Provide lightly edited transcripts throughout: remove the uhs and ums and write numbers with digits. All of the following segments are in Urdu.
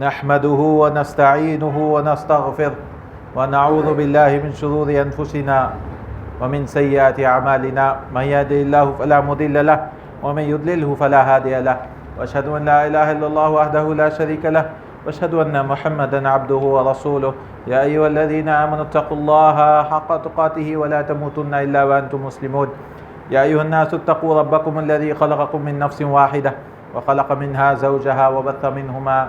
نحمده ونستعينه ونستغفره ونعوذ بالله من شرور أنفسنا ومن سيئات أعمالنا من يهده الله فلا مضل له ومن يضلله فلا هادي له وأشهد أن لا إله إلا الله وحده لا شريك له وأشهد أن محمدا عبده ورسوله يا أيها الذين آمنوا اتقوا الله حق تقاته ولا تموتن إلا وأنتم مسلمون يا أيها الناس اتقوا ربكم الذي خلقكم من نفس واحدة وخلق منها زوجها وبث منهما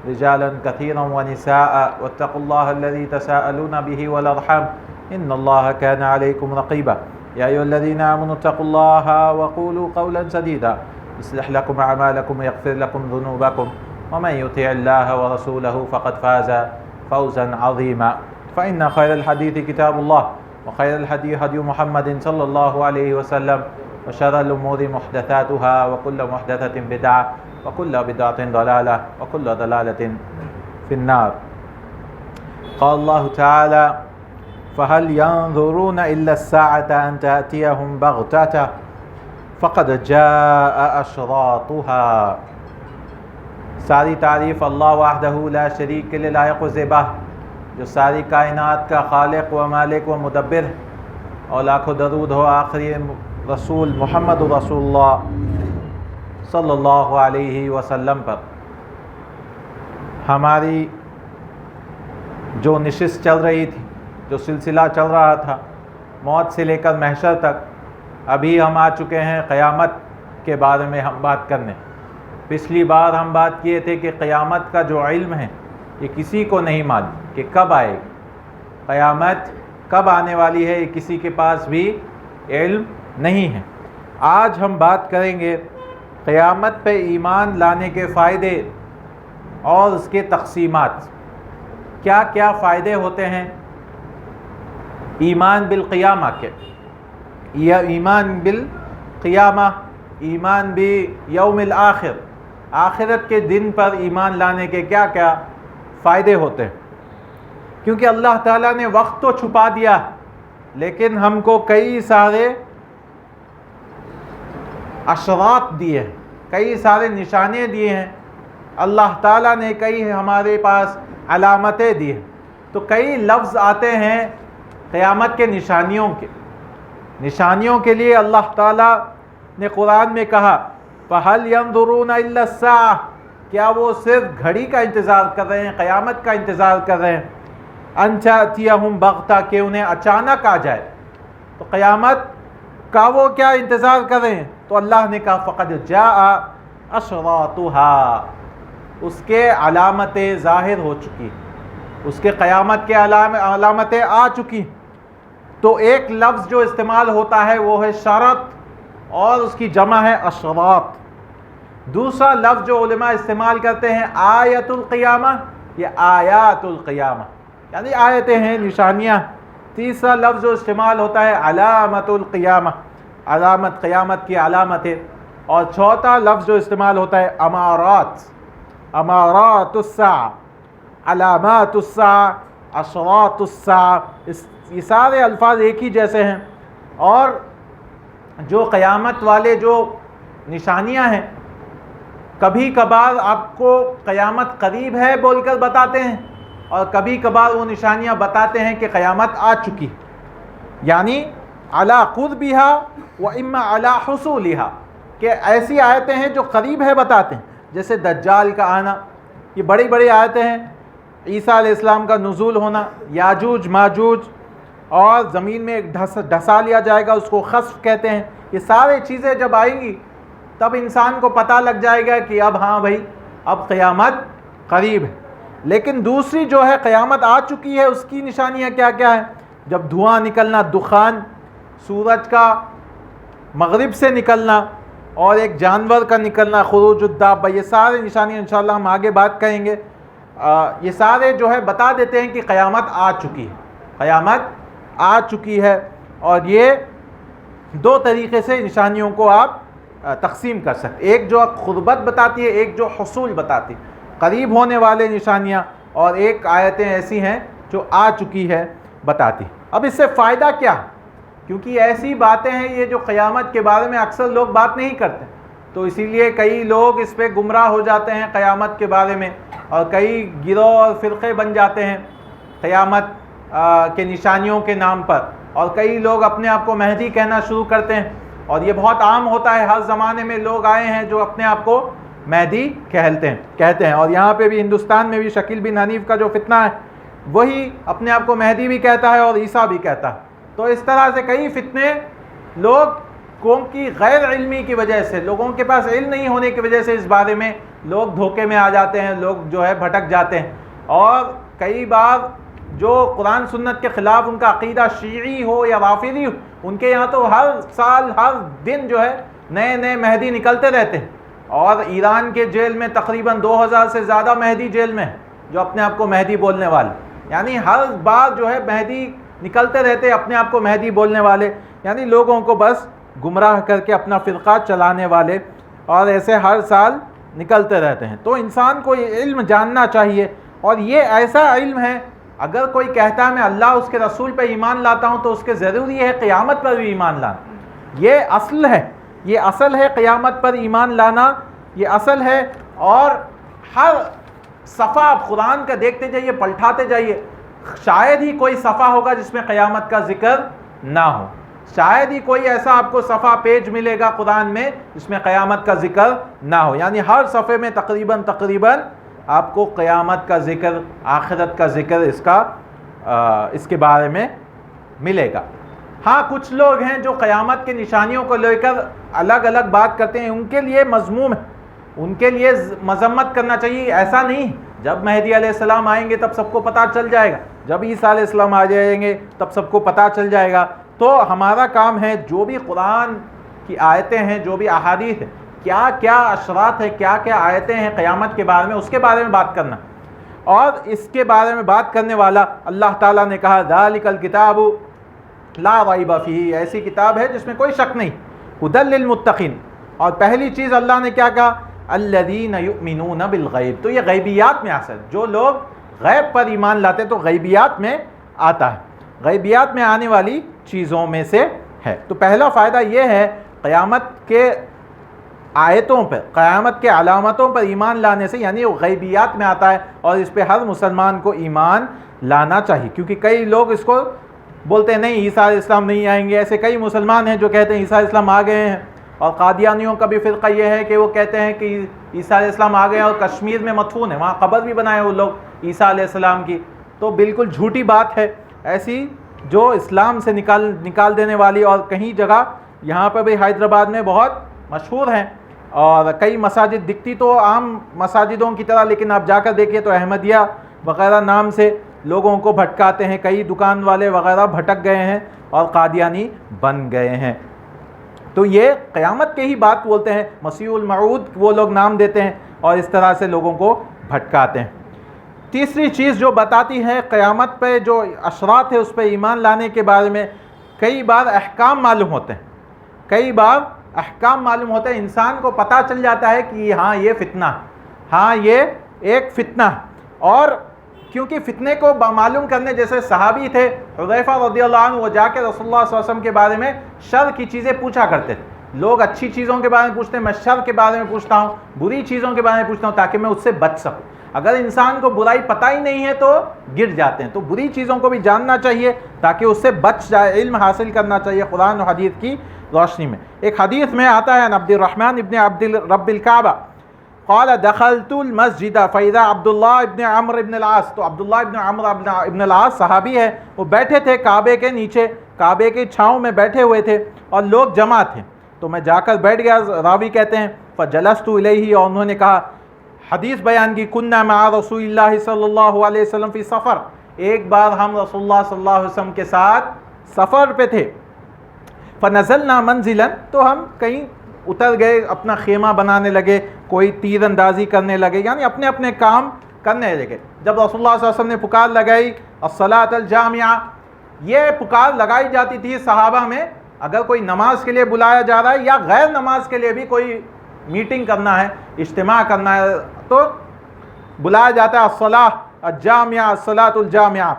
رجالا كثيرا ونساء واتقوا الله الذي تساءلون به والأرحام إن الله كان عليكم رقيبا يا أيها الذين آمنوا اتقوا الله وقولوا قولا سديدا يصلح لكم أعمالكم ويغفر لكم ذنوبكم ومن يطع الله ورسوله فقد فاز فوزا عظيما فإن خير الحديث كتاب الله وخير الهدي هدي محمد صلى الله عليه وسلم وشر الأمور محدثاتها وكل محدثة بدعة وكل بدعة ضلالة وكل ضلالة في النار. قال الله تعالى فهل ينظرون إلا الساعة أن تأتيهم بغتة فقد جاء أشراطها. ساری تعریف اللہ وحدہ لا شریک کے لیے لائق و زیبا جو ساری کائنات کا خالق و مالک و مدبر، اور لاکھوں درود ہو آخری رسول محمد رسول اللہ صلی اللہ علیہ وسلم پر۔ ہماری جو نشست چل رہی تھی، جو سلسلہ چل رہا تھا موت سے لے کر محشر تک، ابھی ہم آ چکے ہیں قیامت کے بارے میں ہم بات کرنے۔ پچھلی بار ہم بات کیے تھے کہ قیامت کا جو علم ہے یہ کسی کو نہیں معلوم کہ کب آئے گی، قیامت کب آنے والی ہے، یہ کسی کے پاس بھی علم نہیں ہے۔ آج ہم بات کریں گے قیامت پہ ایمان لانے کے فائدے اور اس کے تقسیمات۔ کیا کیا فائدے ہوتے ہیں ایمان بالقیامہ کے، یا ایمان بالقیامہ، ایمان بیوم الآخر، آخرت کے دن پر ایمان لانے کے کیا کیا فائدے ہوتے ہیں؟ کیونکہ اللہ تعالیٰ نے وقت تو چھپا دیا لیکن ہم کو کئی سارے اشراط دیے ہیں، کئی سارے نشانے دیے ہیں، اللہ تعالیٰ نے کئی ہمارے پاس علامتیں دی ہیں۔ تو کئی لفظ آتے ہیں قیامت کے نشانیوں کے لیے اللہ تعالیٰ نے قرآن میں کہا فَهَلْ يَنظُرُونَ إِلَّا السَّاعَةَ، کیا وہ صرف گھڑی کا انتظار کر رہے ہیں، قیامت کا انتظار کر رہے ہیں؟ أَن تَأْتِيَهُمْ بَغْتَةً، کہ انہیں اچانک آ جائے۔ تو قیامت کا وہ کیا انتظار کر رہے ہیں؟ تو اللہ نے کہا فَقَدْ جَاءَ أَشْرَاطُهَا، اس کے علامتیں ظاہر ہو چکی، اس کے قیامت کے علامتیں آ چکی۔ تو ایک لفظ جو استعمال ہوتا ہے وہ ہے شرط، اور اس کی جمع ہے اشراط۔ دوسرا لفظ جو علماء استعمال کرتے ہیں آیت القیامہ یا آیات القیامہ، یعنی آیتیں ہیں، نشانیاں۔ تیسرا لفظ جو استعمال ہوتا ہے علامت القیامہ، علامت، قیامت کی علامتیں۔ اور چوتھا لفظ جو استعمال ہوتا ہے امارات، امارات الساعہ، علامات الساعہ، اشراط الساعہ۔ یہ سارے الفاظ ایک ہی جیسے ہیں، اور جو قیامت والے جو نشانیاں ہیں کبھی کبھار آپ کو قیامت قریب ہے بول کر بتاتے ہیں، اور کبھی کبھار وہ نشانیاں بتاتے ہیں کہ قیامت آ چکی، یعنی علی قربہا و اما علی حصولہا، کہ ایسی آیتیں ہیں جو قریب ہے بتاتے ہیں، جیسے دجال کا آنا، یہ بڑی بڑی آیتیں ہیں، عیسیٰ علیہ السلام کا نزول ہونا، یاجوج ماجوج، اور زمین میں ڈھسا لیا جائے گا، اس کو خسف کہتے ہیں۔ یہ سارے چیزیں جب آئیں گی تب انسان کو پتہ لگ جائے گا کہ اب ہاں بھائی اب قیامت قریب ہے۔ لیکن دوسری جو ہے قیامت آ چکی ہے، اس کی نشانیاں کیا کیا ہیں؟ جب دھواں نکلنا، دخان، سورج کا مغرب سے نکلنا، اور ایک جانور کا نکلنا، خروج الدابہ، یہ سارے نشانیاں انشاءاللہ ہم آگے بات کریں گے۔ یہ سارے جو ہے بتا دیتے ہیں کہ قیامت آ چکی ہے، قیامت آ چکی ہے۔ اور یہ دو طریقے سے نشانیوں کو آپ تقسیم کر سکتے، ایک جو قربت بتاتی ہے، ایک جو حصول بتاتی ہے، قریب ہونے والے نشانیاں، اور ایک آیتیں ایسی ہیں جو آ چکی ہے بتاتی۔ اب اس سے فائدہ کیا؟ کیونکہ ایسی باتیں ہیں یہ جو قیامت کے بارے میں اکثر لوگ بات نہیں کرتے، تو اسی لیے کئی لوگ اس پہ گمراہ ہو جاتے ہیں قیامت کے بارے میں، اور کئی گروہ اور فرقے بن جاتے ہیں قیامت کے نشانیوں کے نام پر، اور کئی لوگ اپنے آپ کو مہدی کہنا شروع کرتے ہیں، اور یہ بہت عام ہوتا ہے، ہر زمانے میں لوگ آئے ہیں جو اپنے آپ کو مہدی کہتے ہیں، اور یہاں پہ بھی ہندوستان میں بھی شکیل بن حنیف کا جو فتنہ ہے وہی اپنے آپ کو مہدی بھی کہتا ہے اور عیسیٰ بھی کہتا ہے۔ تو اس طرح سے کئی فتنے لوگ قوم کی غیر علمی کی وجہ سے، لوگوں کے پاس علم نہیں ہونے کی وجہ سے اس بارے میں لوگ دھوکے میں آ جاتے ہیں، لوگ جو ہے بھٹک جاتے ہیں، اور کئی بار جو قرآن سنت کے خلاف ان کا عقیدہ شیعی ہو یا رافضی ہو، ان کے یہاں تو ہر سال ہر دن جو ہے نئے نئے مہدی نکلتے رہتے ہیں، اور ایران کے جیل میں تقریباً 2000 سے زیادہ مہدی جیل میں ہیں جو اپنے آپ کو مہدی بولنے والے، یعنی ہر بار جو ہے مہدی نکلتے رہتے اپنے آپ کو مہدی بولنے والے، یعنی لوگوں کو بس گمراہ کر کے اپنا فرقہ چلانے والے، اور ایسے ہر سال نکلتے رہتے ہیں۔ تو انسان کو یہ علم جاننا چاہیے، اور یہ ایسا علم ہے، اگر کوئی کہتا ہے میں اللہ اس کے رسول پہ ایمان لاتا ہوں تو اس کے ضروری ہے قیامت پر بھی ایمان لانا، یہ اصل ہے قیامت پر ایمان لانا، یہ اصل ہے۔ اور ہر صفحہ آپ قرآن کا دیکھتے جائیے، پلٹاتے جائیے، شاید ہی کوئی صفحہ ہوگا جس میں قیامت کا ذکر نہ ہو، شاید ہی کوئی ایسا آپ کو صفحہ پیج ملے گا قرآن میں جس میں قیامت کا ذکر نہ ہو، یعنی ہر صفحے میں تقریباً آپ کو قیامت کا ذکر، آخرت کا ذکر اس کے بارے میں ملے گا۔ ہاں کچھ لوگ ہیں جو قیامت کے نشانیوں کو لے کر الگ الگ بات کرتے ہیں، ان کے لیے مذموم ہے، ان کے لیے مذمت کرنا چاہیے، ایسا نہیں جب مہدی علیہ السلام آئیں گے تب سب کو پتہ چل جائے گا، جب عیسیٰ علیہ السلام آ جائیں گے تب سب کو پتہ چل جائے گا۔ تو ہمارا کام ہے جو بھی قرآن کی آیتیں ہیں، جو بھی احادیث ہیں، کیا کیا اشرات ہے، کیا کیا آیتیں ہیں قیامت کے بارے میں، اس کے بارے میں بات کرنا، اور اس کے بارے میں بات کرنے والا اللہ تعالیٰ نے کہا ذالک الکتاب لا ریب فیہ، ایسی کتاب ہے جس میں کوئی شک نہیں، ھدی للمتقین۔ اور پہلی چیز اللہ نے کیا کہا، الذین یؤمنون بالغیب، تو یہ غیبیات میں آتا ہے، جو لوگ غیب پر ایمان لاتے تو غیبیات میں آتا ہے، غیبیات میں آنے والی چیزوں میں سے ہے۔ تو پہلا فائدہ یہ ہے قیامت کے آیتوں پر، قیامت کے علامتوں پر ایمان لانے سے، یعنی وہ غیبیات میں آتا ہے، اور اس پہ ہر مسلمان کو ایمان لانا چاہیے، کیونکہ کئی لوگ اس کو بولتے ہیں نہیں عیسیٰ علیہ السلام نہیں آئیں گے، ایسے کئی مسلمان ہیں جو کہتے ہیں عیسیٰ علیہ السلام آ گئے ہیں، اور قادیانیوں کا بھی فرقہ یہ ہے کہ وہ کہتے ہیں کہ عیسیٰ علیہ السلام آ گئے، اور کشمیر میں مدفون ہے، وہاں قبر بھی بنائے وہ لوگ عیسیٰ علیہ السلام کی، تو بالکل جھوٹی بات ہے ایسی جو اسلام سے نکال دینے والی، اور کہیں جگہ یہاں پر بھی حیدرآباد میں بہت مشہور ہیں، اور کئی مساجد دکھتی تو عام مساجدوں کی طرح، لیکن آپ جا کر دیکھیے تو احمدیہ وغیرہ نام سے لوگوں کو بھٹکاتے ہیں، کئی دکان والے وغیرہ بھٹک گئے ہیں اور قادیانی بن گئے ہیں۔ تو یہ قیامت کے ہی بات بولتے ہیں، مسیح الموعود وہ لوگ نام دیتے ہیں، اور اس طرح سے لوگوں کو بھٹکاتے ہیں۔ تیسری چیز جو بتاتی ہے قیامت پہ جو اشرات ہے اس پہ ایمان لانے کے بارے میں، کئی بار احکام معلوم ہوتے ہیں، انسان کو پتہ چل جاتا ہے کہ ہاں یہ فتنہ، ہاں یہ ایک فتنہ، اور کیونکہ فتنے کو معلوم کرنے، جیسے صحابی تھے حذیفہ رضی اللہ عنہ، وہ جا کے رسول اللہ صلی اللہ علیہ وسلم کے بارے میں شر کی چیزیں پوچھا کرتے تھے، لوگ اچھی چیزوں کے بارے میں پوچھتے ہیں، میں شر کے بارے میں پوچھتا ہوں، بری چیزوں کے بارے میں پوچھتا ہوں تاکہ میں اس سے بچ سکوں۔ اگر انسان کو برائی پتہ ہی نہیں ہے تو گر جاتے ہیں، تو بری چیزوں کو بھی جاننا چاہیے تاکہ اس سے بچ جائے، علم حاصل کرنا چاہیے قرآن و حدیث کی روشنی میں۔ ایک حدیث میں آتا ہے عبد الرحمن ابن عبد رب الکعبہ قال دخلت المسجد فاذا عبداللہ ابن عمرو ابن العاص، تو عبداللہ ابن عمرو ابن العاص صحابی ہے، وہ بیٹھے تھے کعبے کے نیچے، کعبے کی چھاؤں میں بیٹھے ہوئے تھے، اور لوگ جمع تھے، تو میں جا کر بیٹھ گیا، راوی کہتے ہیں فجلست الیہ، اور انہوں نے کہا، حدیث بیان کی، کننا مع رسول اللہ صلی اللہ علیہ وسلم فی سفر، ایک بار ہم رسول اللہ صلی اللہ علیہ وسلم کے ساتھ سفر پہ تھے، فنزلنا منزلا، تو ہم کہیں اتر گئے، اپنا خیمہ بنانے لگے، کوئی تیر اندازی کرنے لگے، یعنی اپنے اپنے کام کرنے لگے۔ جب رسول اللہ صلی اللہ علیہ وسلم نے پکار لگائی الصلاۃ الجامعہ، یہ پکار لگائی جاتی تھی صحابہ میں، اگر کوئی نماز کے لیے بلایا جا رہا ہے یا غیر نماز کے لیے بھی کوئی میٹنگ کرنا ہے، اجتماع کرنا ہے، تو بلایا جاتا ہے الصلاۃ الجامعہ، الصلاۃ الجامعہ۔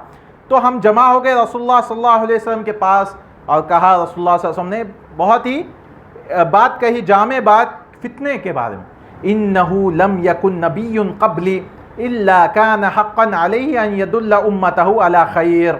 تو ہم جمع ہو گئے رسول اللہ صلی اللہ علیہ وسلم کے پاس، اور کہا رسول اللہ صلی اللہ علیہ وسلم نے بہت ہی بات کہی، جامع بات فتنے کے بارے میں. انہو لم یکن نبی قبلی الا کان حقا علیہ ان یدل امتہ علی خیر،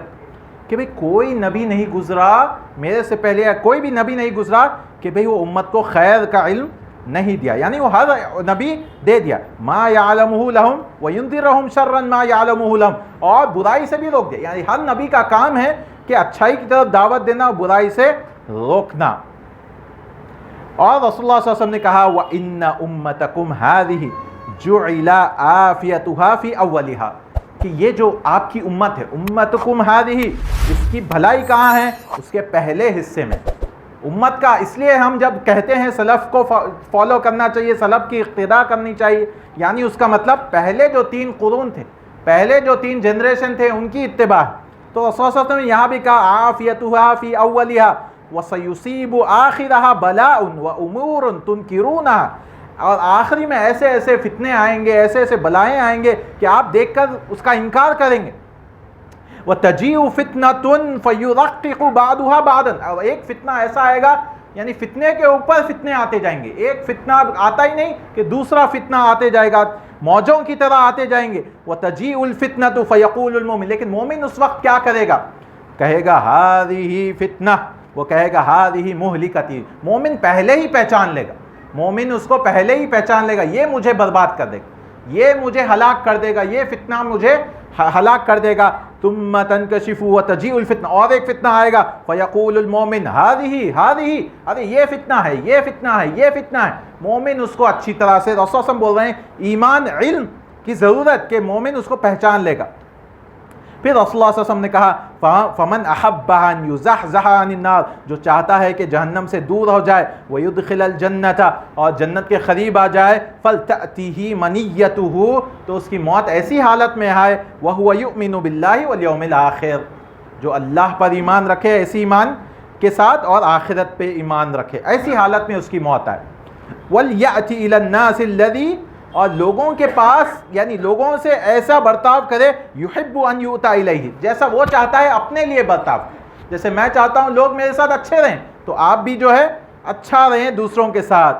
کہ بھئی کوئی نبی نہیں گزرا میرے سے پہلے، کوئی بھی نبی نہیں گزرا کہ بھئی وہ امت کو خیر کا علم نہیں دیا، یعنی وہ ہر نبی دے دیا. ما یعلمہ لہم وینذرہم شرا ما یعلمہ لہم، اور برائی سے بھی روک دیا. یعنی ہر نبی کا کام ہے کہ اچھائی کی طرف دعوت دینا اور برائی سے روکنا. اور رسول اللہ صلی اللہ علیہ وسلم نے کہا وَإِنَّ أُمَّتَكُمْ هَذِهِ جُعِلَ عَافِيَتُهَا فِي أَوَّلِهَا، کہ یہ جو آپ کی امت ہے، امتکم هذه، اس کی بھلائی کہاں ہے؟ اس کے پہلے حصے میں. امت کا اس لیے ہم جب کہتے ہیں سلف کو فالو کرنا چاہیے، سلف کی اقتداء کرنی چاہیے، یعنی اس کا مطلب پہلے جو 3 قرون تھے، پہلے جو 3 جنریشن تھے ان کی اتباع. تو رسول اللہ صلی اللہ علیہ وسلم نے یہاں بھی کہا عافیتها فی اولها وسیصیب آخرها بلاء وامور تنکرونها، اور آخری میں ایسے ایسے فتنے آئیں گے، ایسے ایسے بلائیں آئیں گے کہ آپ دیکھ کر اس کا انکار کریں گے. وَتَجِيءُ فِتْنَةٌ فَيُرَقِّقُ بَعْضُهَا بَعْضًا، اور ایک فتنہ ایسا آئے گا، یعنی فتنے کے اوپر فتنے آتے جائیں گے. ایک فتنہ آتا ہی نہیں کہ دوسرا فتنہ آتے جائے گا، موجوں کی طرح آتے جائیں گے. وَتَجِيءُ الْفِتْنَةُ فَيَقُولُ الْمُؤْمِنُ، لیکن مومن اس وقت کیا کرے گا؟ کہے گا هَذِهِ فتنہ، وہ کہے گا هَذِهِ مُهْلِكَةٌ. مومن پہلے ہی پہچان لے گا، مومن اس کو پہلے ہی پہچان لے گا، یہ مجھے برباد کر دے گا، یہ مجھے ہلاک کر دے گا، یہ فتنہ مجھے ہلاک کر دے گا. ثم تنکشف وتجیء الفتنہ، اور ایک فتنہ آئے گا. فیقول المومن هذه، ارے یہ فتنہ ہے، یہ فتنہ ہے، یہ فتنہ ہے. مومن اس کو اچھی طرح سے، رسول اللہ صلی اللہ علیہ وسلم بول رہے ہیں ایمان علم کی ضرورت کہ مومن اس کو پہچان لے گا. پھر رسول اللہ صلی اللہ علیہ وسلم نے کہا فمن احب ان یزحزح عن النار، جو چاہتا ہے کہ جہنم سے دور ہو جائے، ویدخل الجنت، اور جنت کے قریب آ جائے، فلتأتیہ منیتہ، تو اس کی موت ایسی حالت میں آئے، وہو یؤمن باللہ والیوم الآخر، جو اللہ پر ایمان رکھے، ایسی ایمان کے ساتھ، اور آخرت پہ ایمان رکھے، ایسی حالت میں اس کی موت آئے. ولیأتی الی الناس الذی، اور لوگوں کے پاس، یعنی لوگوں سے ایسا برتاؤ کرے، یحب ان یؤتی الیہ، جیسا وہ چاہتا ہے اپنے لیے برتاؤ. جیسے میں چاہتا ہوں لوگ میرے ساتھ اچھے رہیں، تو آپ بھی جو ہے اچھا رہیں دوسروں کے ساتھ.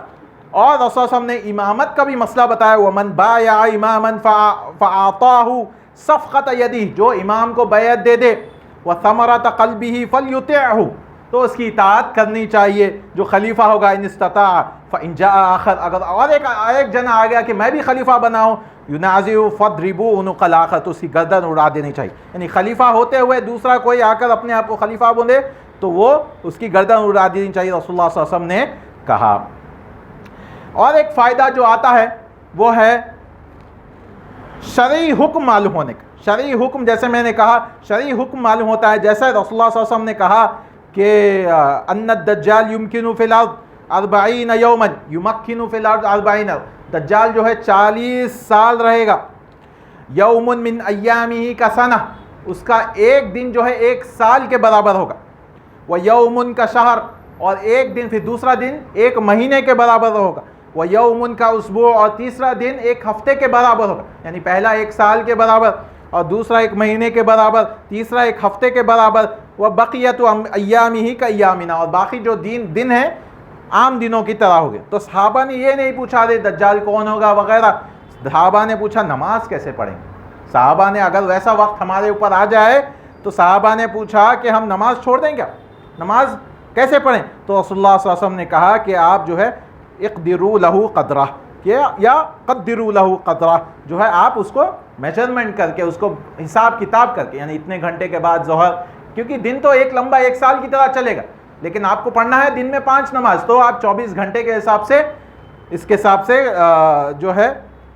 اور رسول صلی اللہ علیہ وسلم نے امامت کا بھی مسئلہ بتایا، ومن بايع اماما فاعطاه صفقة يده، جو امام کو بیعت دے دے، وثمرة قلبه فليطعه، تو اس کی اطاعت کرنی چاہیے جو خلیفہ ہوگا. ان استطاع فإن جاء آخر، اگر اور ایک جن آ گیا کہ میں بھی خلیفہ بناؤں، ينازع فاضربوا عنق الآخر، تو اس کی گردن اڑا دینی چاہیے. یعنی خلیفہ ہوتے ہوئے دوسرا کوئی آ کر اپنے آپ کو خلیفہ بنے تو وہ اس کی گردن اڑا دینی چاہیے، رسول اللہ صلی اللہ علیہ وسلم نے کہا. اور ایک فائدہ جو آتا ہے وہ ہے شرعی حکم معلوم ہونے کا. شرعی حکم، جیسے میں نے کہا شرعی حکم معلوم ہوتا ہے، جیسے رسول اللہ صلی اللہ علیہ وسلم نے کہا کہ ان الدجال یمکن فی الارض 40 یوما یمکن فی الارض 40، دجال جو ہے 40 سال رہے گا. یوم من ایامہ کا سنہ، اس کا ایک دن جو ہے 1 سال کے برابر ہوگا. ویوم کا شہر، اور ایک دن پھر دوسرا دن 1 مہینے کے برابر ہوگا. ویوم کا اسبوع، اور تیسرا دن 1 ہفتے کے برابر ہوگا. یعنی پہلا 1 سال کے برابر، اور دوسرا 1 مہینے کے برابر، تیسرا 1 ہفتے کے برابر. وبقیت ایامہ کا ایامنا، اور باقی جو دن ہیں عام دنوں کی طرح ہو گئے. تو صحابہ نے یہ نہیں پوچھا دے دجال کون ہوگا وغیرہ، صحابہ نے پوچھا نماز کیسے پڑھیں گے. صحابہ نے اگر ویسا وقت ہمارے اوپر آ جائے تو صحابہ نے پوچھا کہ ہم نماز چھوڑ دیں کیا، نماز کیسے پڑھیں. تو رسول اللہ صلی اللہ علیہ وسلم نے کہا کہ آپ جو ہے اقدروا لہ قدرہ، یا قدروا لہ قدرہ، جو ہے آپ اس کو میجرمنٹ کر کے، اس کو حساب کتاب کر کے، یعنی اتنے گھنٹے کے بعد ظہر، کیونکہ دن تو ایک لمبا 1 سال کی طرح چلے گا، لیکن آپ کو پڑھنا ہے دن میں 5 نماز، تو آپ 24 گھنٹے کے حساب سے، اس کے حساب سے جو ہے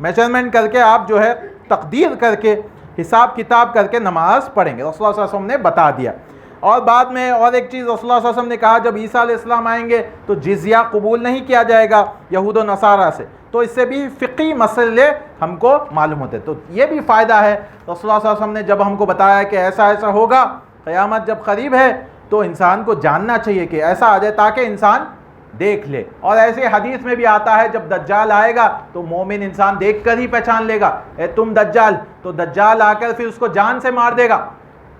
میجرمنٹ کر کے، آپ جو ہے تقدیر کر کے، حساب کتاب کر کے نماز پڑھیں گے. رسول اللہ صلی اللہ علیہ وسلم نے بتا دیا. اور بعد میں اور ایک چیز رسول اللہ صلی اللہ علیہ وسلم نے کہا، جب عیسیٰ علیہ السلام آئیں گے تو جزیہ قبول نہیں کیا جائے گا یہود و نصارہ سے. تو اس سے بھی فقہی مسئلے ہم کو معلوم ہوتے. تو یہ بھی فائدہ ہے، رسول اللہ صلی اللہ علیہ وسلم نے جب ہم کو بتایا کہ ایسا ایسا ہوگا، قیامت جب قریب ہے، تو انسان کو جاننا چاہیے کہ ایسا آ جائے تاکہ انسان دیکھ لے. اور ایسے حدیث میں بھی آتا ہے جب دجال آئے گا تو مومن انسان دیکھ کر ہی پہچان لے گا، اے تم دجال. تو دجال آ کر پھر اس کو جان سے مار دے گا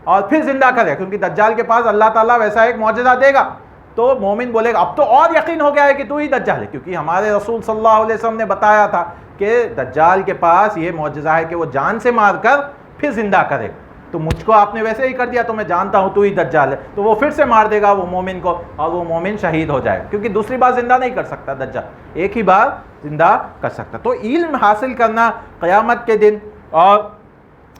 اور پھر زندہ کرے، کیونکہ دجال کے پاس اللہ تعالیٰ ویسا ایک معجزہ دے گا تو مومن بولے گا اب تو اور یقین ہو گیا ہے کہ تو ہی دجال ہے، کیونکہ ہمارے رسول صلی اللہ علیہ وسلم نے بتایا تھا کہ دجال کے پاس یہ معجزہ ہے کہ وہ جان سے مار کر پھر زندہ کرے گا، تو مجھ کو آپ نے ویسے ہی کر دیا تو میں جانتا ہوں تو ہی دجال ہے، تو وہ پھر سے مار دے گا وہ مومن کو اور وہ مومن شہید ہو جائے گا، کیونکہ دوسری بار زندہ نہیں کر سکتا دجال، ایک ہی بار زندہ کر سکتا۔ تو علم حاصل کرنا قیامت کے دن، اور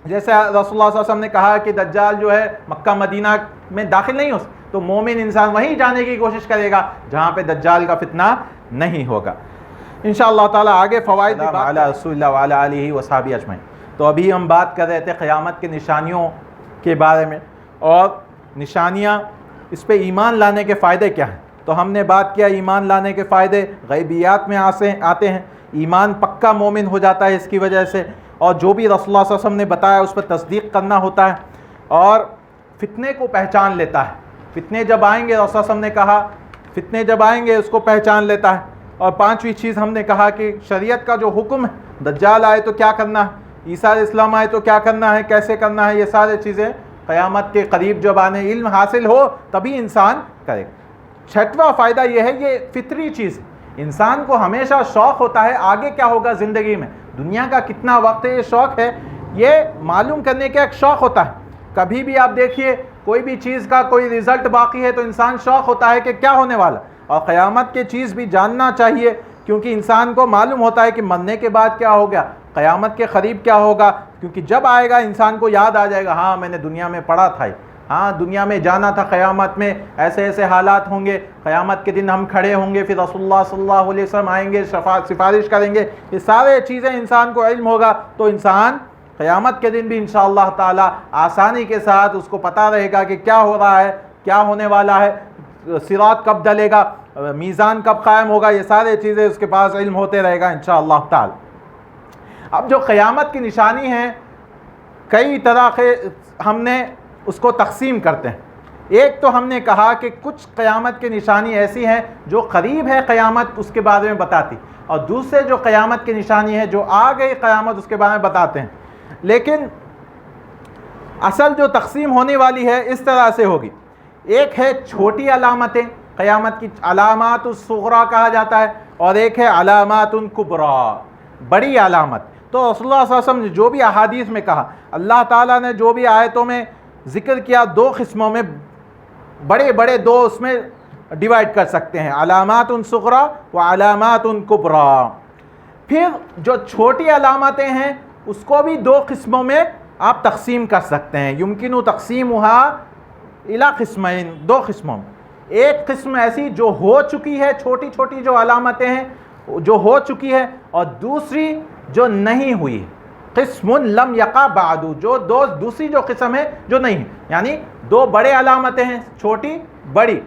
جیسے رسول اللہ صلی اللہ علیہ وسلم نے کہا کہ دجال جو ہے مکہ مدینہ میں داخل نہیں ہو سکتا، تو مومن انسان وہیں جانے کی کوشش کرے گا جہاں پہ دجال کا فتنہ نہیں ہوگا۔ انشاءاللہ تعالی آگے فوائد علی رسول اللہ وعلی آلہ وصحبہ اجمعین۔ تو ابھی ہم بات کر رہے تھے قیامت کے نشانیوں کے بارے میں، اور نشانیاں اس پہ ایمان لانے کے فائدے کیا ہیں۔ تو ہم نے بات کیا ایمان لانے کے فائدے غیبیات میں آتے ہیں، ایمان پکا مومن ہو جاتا ہے اس کی وجہ سے، اور جو بھی رسول اللہ صلی اللہ علیہ وسلم نے بتایا اس پر تصدیق کرنا ہوتا ہے، اور فتنے کو پہچان لیتا ہے، فتنے جب آئیں گے رسول اللہ صلی اللہ علیہ وسلم نے کہا فتنے جب آئیں گے اس کو پہچان لیتا ہے۔ اور پانچویں چیز ہم نے کہا کہ شریعت کا جو حکم ہے، دجال آئے تو کیا کرنا ہے، عیسیٰ علیہ السلام آئے تو کیا کرنا ہے، کیسے کرنا ہے، یہ سارے چیزیں قیامت کے قریب جب آنے علم حاصل ہو تبھی انسان کرے گا۔ چھٹواں فائدہ یہ ہے، یہ فطری چیز، انسان کو ہمیشہ شوق ہوتا ہے آگے کیا ہوگا زندگی میں، دنیا کا کتنا وقت ہے، یہ شوق ہے، یہ معلوم کرنے کا ایک شوق ہوتا ہے۔ کبھی بھی آپ دیکھیے کوئی بھی چیز کا کوئی رزلٹ باقی ہے تو انسان شوق ہوتا ہے کہ کیا ہونے والا، اور قیامت کی چیز بھی جاننا چاہیے، کیونکہ انسان کو معلوم ہوتا ہے کہ مرنے کے بعد کیا ہو گیا، قیامت کے قریب کیا ہوگا، کیونکہ جب آئے گا انسان کو یاد آ جائے گا ہاں میں نے دنیا میں پڑھا تھا، ہاں دنیا میں جانا تھا، قیامت میں ایسے ایسے حالات ہوں گے، قیامت کے دن ہم کھڑے ہوں گے، پھر رسول اللہ صلی اللہ علیہ وسلم آئیں گے، سفارش کریں گے، یہ سارے چیزیں انسان کو علم ہوگا، تو انسان قیامت کے دن بھی انشاءاللہ تعالی آسانی کے ساتھ اس کو پتہ رہے گا کہ کیا ہو رہا ہے، کیا ہونے والا ہے، صراط کب ڈلے گا، میزان کب قائم ہوگا، یہ سارے چیزیں اس کے پاس علم ہوتے رہے گا انشاءاللہ تعالی۔ اب جو قیامت کی نشانی ہیں کئی طرح کے ہم نے اس کو تقسیم کرتے ہیں۔ ایک تو ہم نے کہا کہ کچھ قیامت کی نشانی ایسی ہیں جو قریب ہے قیامت اس کے بارے میں بتاتی، اور دوسرے جو قیامت کی نشانی ہے جو آ گئی قیامت اس کے بارے میں بتاتے ہیں، لیکن اصل جو تقسیم ہونے والی ہے اس طرح سے ہوگی۔ ایک ہے چھوٹی علامتیں، قیامت کی علامات الصغریٰ کہا جاتا ہے، اور ایک ہے علامات کبریٰ، بڑی علامت۔ تو رسول اللہ صلی اللہ علیہ وسلم نے جو بھی احادیث میں کہا، اللہ تعالیٰ نے جو بھی آیتوں میں ذکر کیا، دو قسموں میں بڑے بڑے دو اس میں ڈیوائیڈ کر سکتے ہیں، علامات صغریٰ و علامات کبریٰ۔ پھر جو چھوٹی علامتیں ہیں اس کو بھی دو قسموں میں آپ تقسیم کر سکتے ہیں، یمکن تقسیمها الی قسمین، دو قسموں میں۔ ایک قسم ایسی جو ہو چکی ہے، چھوٹی چھوٹی جو علامتیں ہیں جو ہو چکی ہے، اور دوسری جو نہیں ہوئی ہے، قسم لم یقع بعد، جو دوسری جو قسم ہے جو نہیں ہے، یعنی دو بڑے علامتیں ہیں، چھوٹی بڑی،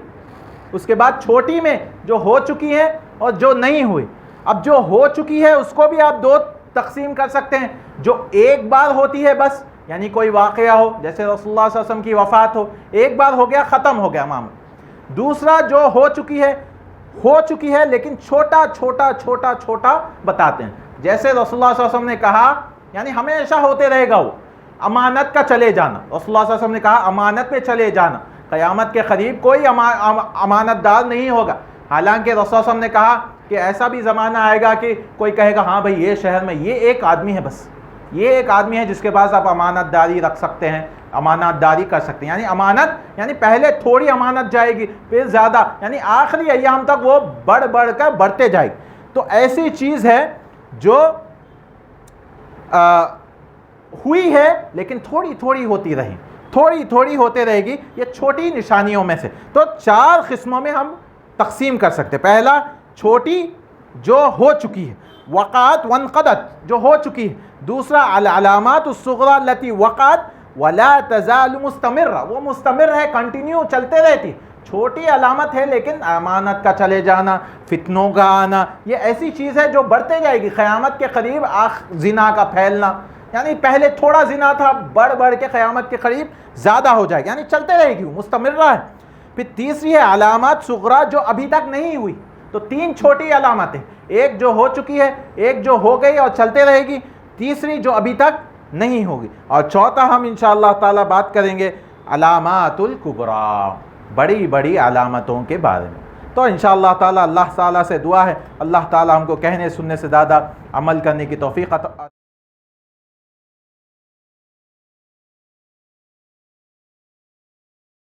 اس کے بعد چھوٹی میں جو ہو چکی ہے اور جو نہیں ہوئی۔ اب جو ہو چکی ہے اس کو بھی آپ دو تقسیم کر سکتے ہیں، جو ایک بار ہوتی ہے بس، یعنی کوئی واقعہ ہو جیسے رسول اللہ صلی اللہ علیہ وسلم کی وفات ہو، ایک بار ہو گیا ختم ہو گیا معاملہ۔ دوسرا جو ہو چکی ہے لیکن چھوٹا چھوٹا چھوٹا چھوٹا بتاتے ہیں، جیسے رسول اللہ صلی اللہ علیہ وسلم نے کہا، یعنی ہمیشہ ہوتے رہے گا وہ امانت کا چلے جانا، رسول اللہ صلی اللہ علیہ وسلم نے کہا امانت پہ چلے جانا، قیامت کے قریب کوئی امانت دار نہیں ہوگا۔ حالانکہ رسول اللہ صلی اللہ علیہ وسلم نے کہا کہ ایسا بھی زمانہ آئے گا کہ کوئی کہے گا ہاں بھائی یہ شہر میں یہ ایک آدمی ہے، بس یہ ایک آدمی ہے جس کے پاس آپ امانت داری رکھ سکتے ہیں، امانت داری کر سکتے ہیں، یعنی امانت، یعنی پہلے تھوڑی امانت جائے گی پھر زیادہ، یعنی آخری ایام تک وہ بڑھ کر بڑھتے جائے گی۔ تو ایسی چیز ہے جو ہوئی ہے لیکن تھوڑی تھوڑی ہوتی رہی، تھوڑی تھوڑی ہوتے رہے گی، یہ چھوٹی نشانیوں میں سے۔ تو چار قسموں میں ہم تقسیم کر سکتے، پہلا چھوٹی جو ہو چکی ہے، وقعت وانقضت جو ہو چکی ہے، دوسرا العلامات الصغریٰ التي وقعت ولا تزال مستمرہ، وہ مستمر ہے، کنٹینیو چلتے رہتی، چھوٹی علامت ہے لیکن امانت کا چلے جانا، فتنوں کا آنا، یہ ایسی چیز ہے جو بڑھتے جائے گی قیامت کے قریب، زنا کا پھیلنا، یعنی پہلے تھوڑا زنا تھا، بڑھ کے قیامت کے قریب زیادہ ہو جائے گی، یعنی چلتے رہے گی، مستمرہ ہے۔ پھر تیسری ہے علامات صغریٰ جو ابھی تک نہیں ہوئی، تو تین چھوٹی علامتیں، ایک جو ہو چکی ہے، ایک جو ہو گئی اور چلتے رہے گی، تیسری جو ابھی تک نہیں ہوگی، اور چوتھا ہم انشاءاللہ تعالی بات کریں گے علامات الکبریٰ، بڑی بڑی علامتوں کے بارے میں۔ تو انشاءاللہ تعالی اللہ تعالیٰ سے دعا ہے اللہ تعالیٰ ہم کو کہنے سننے سے زیادہ عمل کرنے کی توفیق عطا